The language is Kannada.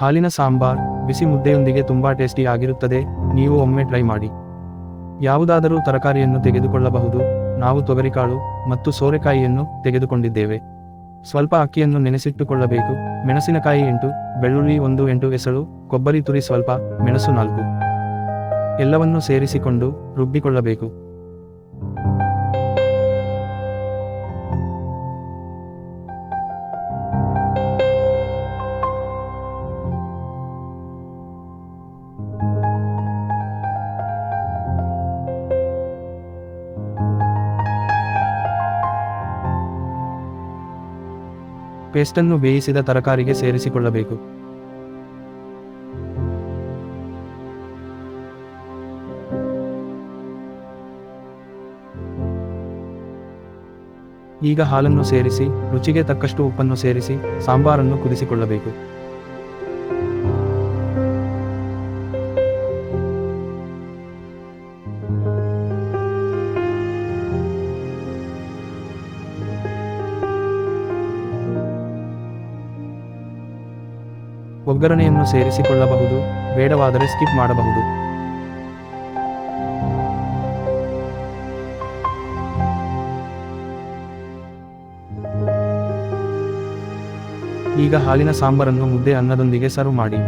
ಹಾಲಿನ ಸಾಂಬಾರ್ ಬಿಸಿ ಮುದ್ದೆಯೊಂದಿಗೆ ತುಂಬಾ ಟೇಸ್ಟಿ ಆಗಿರುತ್ತದೆ. ನೀವು ಒಮ್ಮೆ ಟ್ರೈ ಮಾಡಿ. ಯಾವುದಾದರೂ ತರಕಾರಿಯನ್ನು ತೆಗೆದುಕೊಳ್ಳಬಹುದು. ನಾವು ತೊಗರಿಕಾಳು ಮತ್ತು ಸೋರೆಕಾಯಿಯನ್ನು ತೆಗೆದುಕೊಂಡಿದ್ದೇವೆ. ಸ್ವಲ್ಪ ಅಕ್ಕಿಯನ್ನು ನೆನೆಸಿಟ್ಟುಕೊಳ್ಳಬೇಕು. ಮೆಣಸಿನಕಾಯಿ 8, ಬೆಳ್ಳುಳ್ಳಿ 1 8 ಎಸಳು, ಕೊಬ್ಬರಿ ತುರಿ ಸ್ವಲ್ಪ, ಮೆಣಸು 4. ಎಲ್ಲವನ್ನೂ ಸೇರಿಸಿಕೊಂಡು ರುಬ್ಬಿಕೊಳ್ಳಬೇಕು. ಪೇಸ್ಟನ್ನು ಬೇಯಿಸಿದ ತರಕಾರಿಗೆ ಸೇರಿಸಿಕೊಳ್ಳಬೇಕು. ಈಗ ಹಾಲನ್ನು ಸೇರಿಸಿ, ರುಚಿಗೆ ತಕ್ಕಷ್ಟು ಉಪ್ಪನ್ನು ಸೇರಿಸಿ, ಸಾಂಬಾರನ್ನು ಕುದಿಸಿಕೊಳ್ಳಬೇಕು. ಒಗ್ಗರಣೆಯನ್ನು ಸೇರಿಸಿಕೊಳ್ಳಬಹುದು, ಬೇಡವಾದರೆ ಸ್ಕಿಪ್ ಮಾಡಬಹುದು. ಈಗ ಹಾಲಿನ ಸಾಂಬಾರನ್ನು ಮುದ್ದೆ ಅನ್ನದೊಂದಿಗೆ ಸರ್ವ್ ಮಾಡಿ.